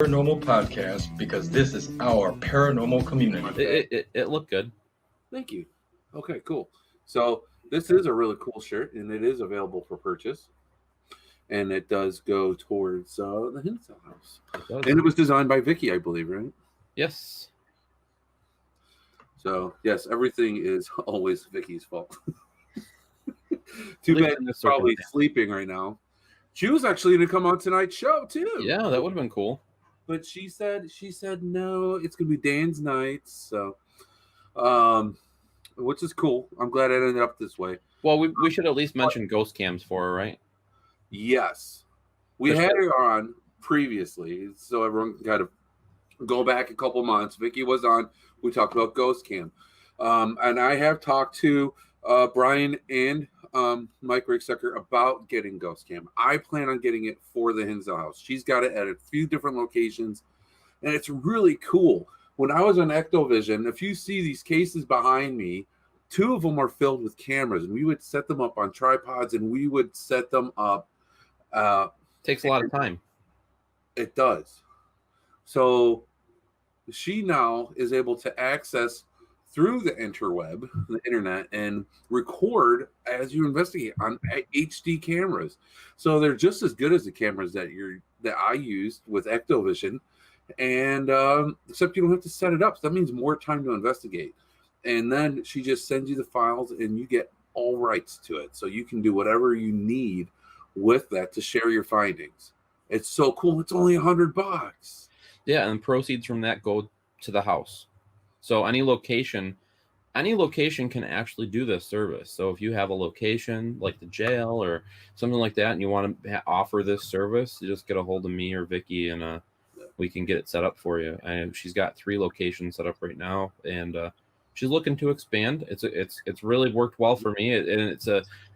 Paranormal podcast because this is our paranormal community. It looked good. Thank you. Okay, cool. So this is a really cool shirt, and it is available for purchase. And it does go towards the Hinsdale house. And it was designed by Vicky, I believe, right? Yes. So, yes, everything is always Vicky's fault. Too bad she's probably sleeping right now. She was actually going to come on tonight's show, too. Yeah, that would have been cool. But she said no, it's going to be Dan's nights. So, which is cool. I'm glad it ended up this way. Well, we should at least mention ghost cams for her, right? Yes. We had her on previously, so everyone can kind of go back a couple months. Vicky was on. We talked about GhostCam. And I have talked to Brian and Mike Ricksecker about getting GhostCam. I plan on getting it for the Hinsdale house. She's got it at a few different locations, and it's really cool. When I was on Ectovision, if you see these cases behind me, 2 of them are filled with cameras, and we would set them up on tripods, and we would set them up. Takes a lot of time. It does. So she now is able to access through the interweb, the internet, and record as you investigate on HD cameras. So they're just as good as the cameras that I used with Ectovision, and except you don't have to set it up. So that means more time to investigate. And then she just sends you the files, and you get all rights to it. So you can do whatever you need with that to share your findings. It's so cool. It's only $100. Yeah, and proceeds from that go to the house. So any location can actually do this service. So if you have a location like the jail or something like that, and you want to offer this service, you just get a hold of me or Vicky, and we can get it set up for you. And she's got 3 locations set up right now, and she's looking to expand. It's really worked well for me, and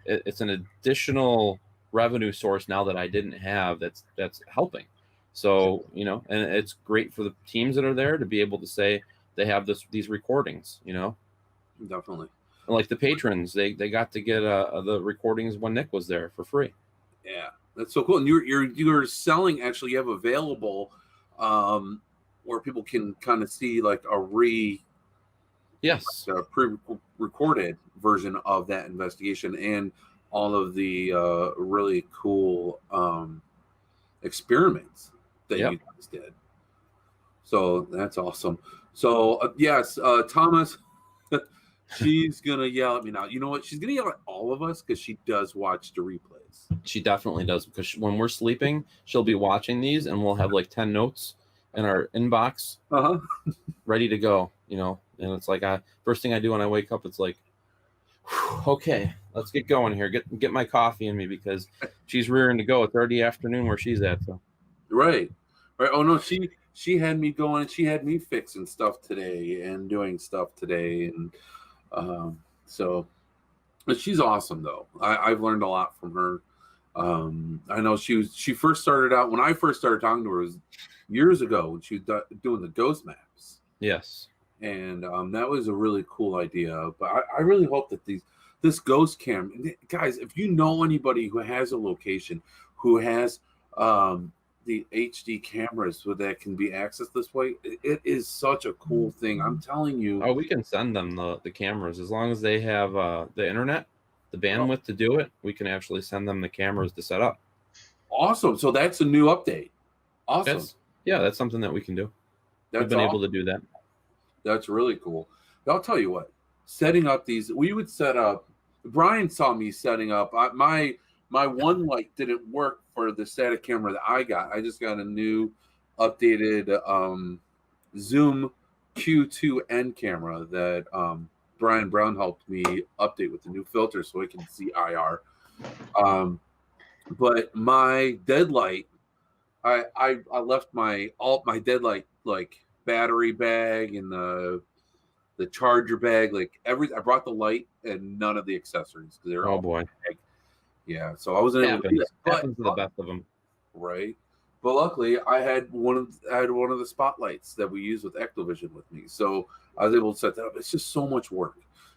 it's an additional revenue source now that I didn't have. That's helping. So and it's great for the teams that are there to be able to say they have these recordings. Definitely. And like the patrons, they got to get the recordings when Nick was there for free. Yeah, that's so cool. And you're selling, actually, you have available where people can kind of see like a pre-recorded version of that investigation and all of the really cool experiments that you guys did. So that's awesome. So yes, Thomas, she's gonna yell at me now. You know what? She's gonna yell at all of us because she does watch the replays. She definitely does, because when we're sleeping, she'll be watching these, and we'll have like 10 notes in our inbox, ready to go. And it's like first thing I do when I wake up, it's like, okay, let's get going here. Get my coffee in me, because she's rearing to go. It's already afternoon where she's at. So. Right. Oh no, she had me going. She had me fixing stuff today and doing stuff today, and but she's awesome though. I've learned a lot from her. I know she first started out when I first started talking to her was years ago when she was doing the ghost maps. Yes. And that was a really cool idea. But I really hope that this ghost cam, guys, if you know anybody who has a location, who has the HD cameras that can be accessed this way, it is such a cool thing. I'm telling you. Oh, we can send them the cameras as long as they have the internet, the bandwidth to do it. We can actually send them the cameras to set up. Awesome. So that's a new update. Awesome. That's something that we can do. We've been able to do that. That's really cool. I'll tell you what, setting up these, we would set up, Brian saw me setting up, my one light didn't work for the static camera that I got. I just got a new updated Zoom Q2N camera that Brian Brown helped me update with the new filter so I can see IR. But my deadlight, I left my deadlight like battery bag and the charger bag, like I brought the light and none of the accessories because they're all boy. Bag. Yeah, so I wasn't able to do that. Happens to the best of them, right? But luckily, I had one of the spotlights that we use with Ectovision with me, so I was able to set that up. It's just so much work.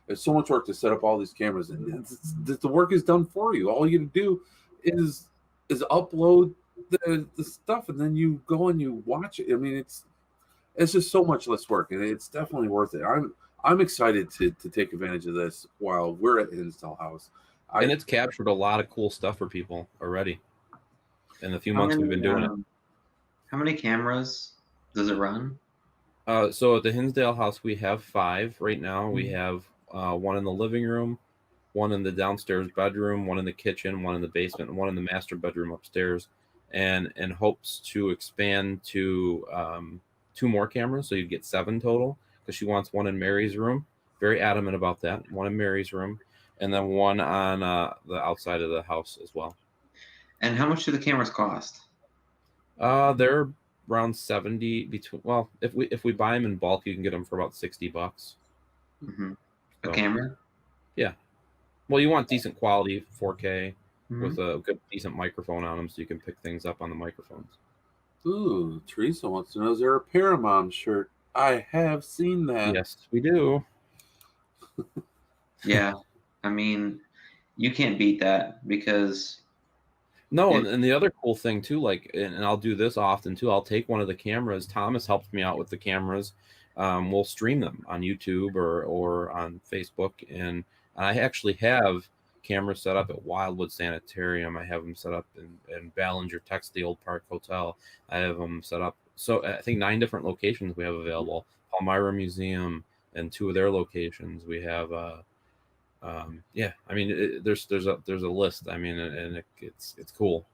It's so much work to set up all these cameras, and the work is done for you. All you have to do is upload the stuff, and then you go and you watch it. I mean, it's just so much less work, and it's definitely worth it. I'm excited to take advantage of this while we're at the install house. And it's captured a lot of cool stuff for people already in the few months we've been doing it. How many cameras does it run? So at the Hinsdale house, we have 5 right now. We have one in the living room, one in the downstairs bedroom, one in the kitchen, one in the basement, and one in the master bedroom upstairs, and hopes to expand to 2 more cameras, so you'd get 7 total, because she wants one in Mary's room. Very adamant about that. One in Mary's room, and then one on the outside of the house as well. And how much do the cameras cost? They're around 70 between. Well, if we buy them in bulk, you can get them for about $60. Mm-hmm. So, a camera? Yeah. Well, you want decent quality 4K Mm-hmm. with a good decent microphone on them, so you can pick things up on the microphones. Ooh, Teresa wants to know, is there a Paramount shirt? I have seen that. Yes, we do. Yeah. I mean, you can't beat that because No, and the other cool thing too, like, and I'll do this often too, I'll take one of the cameras. Thomas helps me out with the cameras. We'll stream them on YouTube or on Facebook, and I actually have cameras set up at Wildwood Sanitarium. I have them set up in Ballinger, Texas, the Old Park Hotel. I have them set up. So I think 9 different locations we have available. Palmyra Museum and 2 of their locations. We have yeah, I mean, there's a list. I mean, and it's cool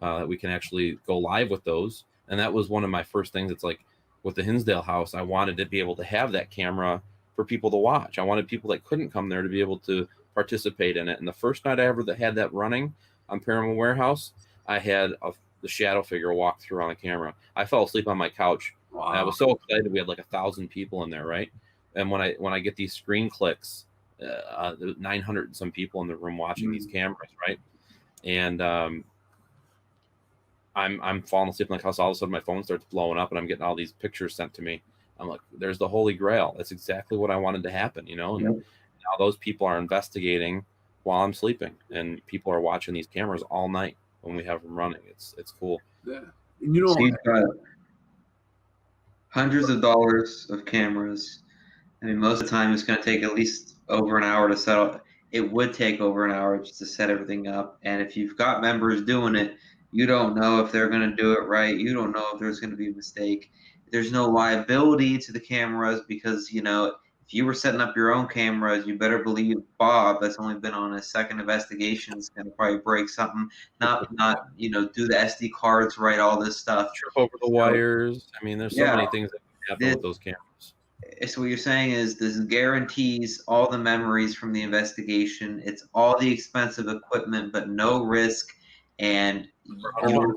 that we can actually go live with those. And that was one of my first things. It's like with the Hinsdale house, I wanted to be able to have that camera for people to watch. I wanted people that couldn't come there to be able to participate in it. And the first night I ever had that running on Paranormal Warehouse, I had the shadow figure walk through on the camera. I fell asleep on my couch. Wow. And I was so excited. We had like 1,000 people in there, right? And when I get these screen clicks, 900 and some people in the room watching these cameras, right? And I'm falling asleep in the house. All of a sudden, my phone starts blowing up, and I'm getting all these pictures sent to me. I'm like, "There's the Holy Grail." That's exactly what I wanted to happen, you know. And now those people are investigating while I'm sleeping, and people are watching these cameras all night when we have them running. It's cool. Yeah, and you know, so you've got hundreds of dollars of cameras. I mean, most of the time it's going to take at least over an hour to set up. It would take over an hour just to set everything up. And if you've got members doing it, you don't know if they're going to do it right. You don't know if there's going to be a mistake. There's no liability to the cameras because, you know, if you were setting up your own cameras, you better believe Bob, that's only been on his second investigation, is going to probably break something, not you know, do the SD cards right, all this stuff. Trip over the wires. I mean, there's so many things that can happen with those cameras. So what you're saying is this guarantees all the memories from the investigation. It's all the expensive equipment, but no risk, and you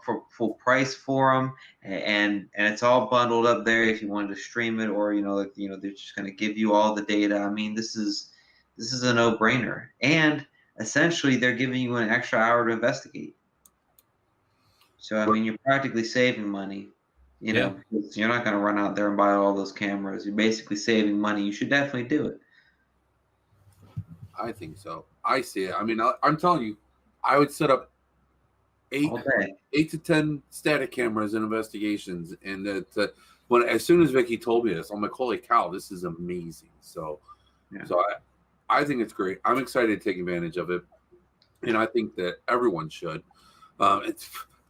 for full price for them. And it's all bundled up there if you wanted to stream it, or they're just going to give you all the data. I mean, this is a no-brainer, and essentially they're giving you an extra hour to investigate. So I mean, you're practically saving money. You know, you're not going to run out there and buy all those cameras. You're basically saving money. You should definitely do it. I think so. I see it. I mean, I'm telling you, I would set up 8 to 10 static cameras in investigations, and as soon as Vicky told me this, I'm like, holy cow, this is amazing. So I think it's great. I'm excited to take advantage of it, and I think that everyone should.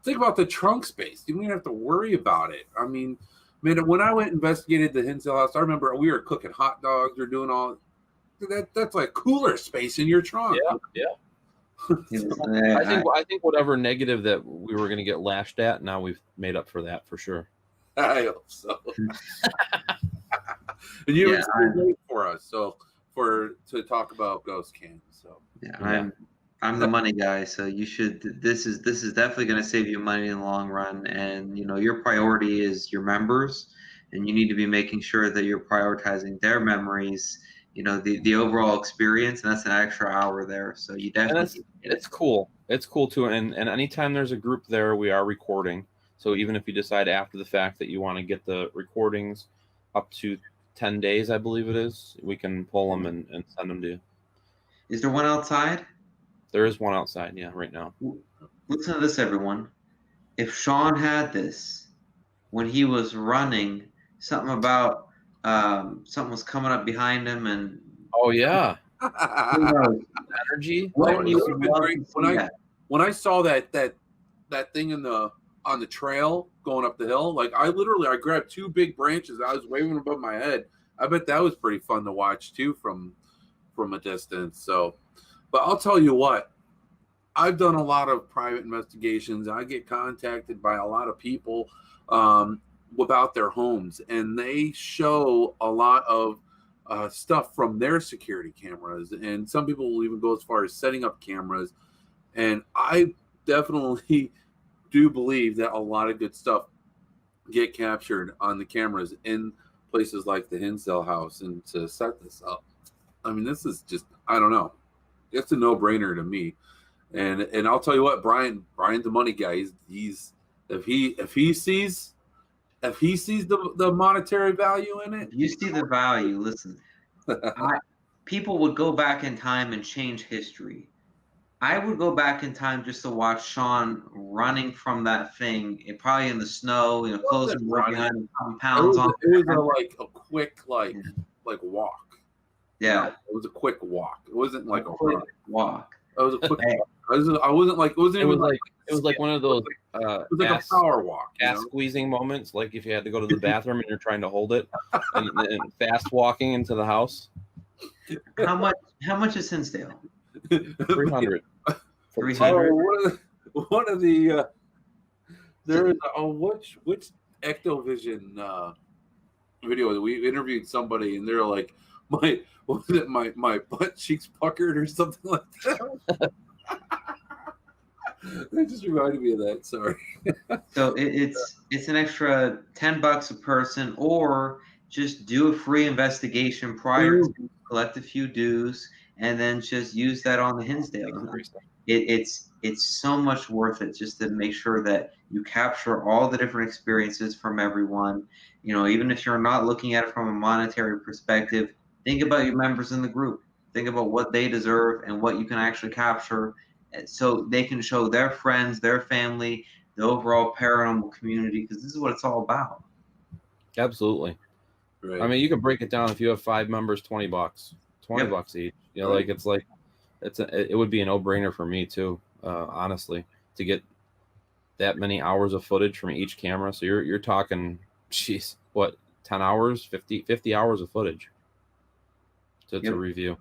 Think about the trunk space. You don't even have to worry about it. I mean, man, when I went and investigated the Hinsdale house, I remember we were cooking hot dogs or doing all that. That's like cooler space in your trunk. Yeah. I think whatever negative that we were going to get lashed at, now we've made up for that for sure. I hope so. And you were great for us, so to talk about GhostCam. So I'm the money guy, so you should. This is definitely going to save you money in the long run. And your priority is your members, and you need to be making sure that you're prioritizing their memories. The overall experience, and that's an extra hour there. So you definitely. It's cool. It's cool too. And anytime there's a group there, we are recording. So even if you decide after the fact that you want to get the recordings up to 10 days, I believe it is, we can pull them and send them to you. Is there one outside? There is one outside, right now. Listen to this, everyone. If Sean had this when he was running, something about something was coming up behind him, and Oh yeah, who knows? energy. Wouldn't you It would've been love great to see that? when I saw that thing on the trail going up the hill. Like I grabbed two big branches. I was waving above my head. I bet that was pretty fun to watch too from a distance. So, but I'll tell you what. I've done a lot of private investigations. I get contacted by a lot of people about their homes, and they show a lot of stuff from their security cameras. And some people will even go as far as setting up cameras. And I definitely do believe that a lot of good stuff get captured on the cameras in places like the Hinsdale house. And to set this up, I mean, this is just, I don't know. It's a no-brainer to me. And I'll tell you what, Brian, the money guy, he's if he sees the monetary value in it, You see the value. Listen, people would go back in time and change history. I would go back in time just to watch Sean running from that thing, probably in the snow, closing behind him, pounds on. It was a quick like walk. Yeah, it was a quick walk. It wasn't like a quick run. walk. It was a quick walk. I wasn't like it wasn't It even was like one of those it was like a power walk. gas squeezing moments, like if you had to go to the bathroom and you're trying to hold it, and fast walking into the house. How much is Hinsdale? 300. 300. One of the there's which Ectovision video that we interviewed somebody, and they're like, my butt cheeks puckered or something like that. That just reminded me of that. Sorry. So it's an extra $10 a person, or just do a free investigation prior to collect a few dues, and then just use that on the Hinsdale. It's so much worth it just to make sure that you capture all the different experiences from everyone. Even if you're not looking at it from a monetary perspective, think about your members in the group. Think about what they deserve and what you can actually capture, so they can show their friends, their family, the overall paranormal community, because this is what it's all about. Absolutely. Right. I mean, you can break it down. If you have 5 members, $20, $20 each. It would be a no-brainer for me too, honestly, to get that many hours of footage from each camera. So you're talking, 10 hours, 50 hours of footage to review.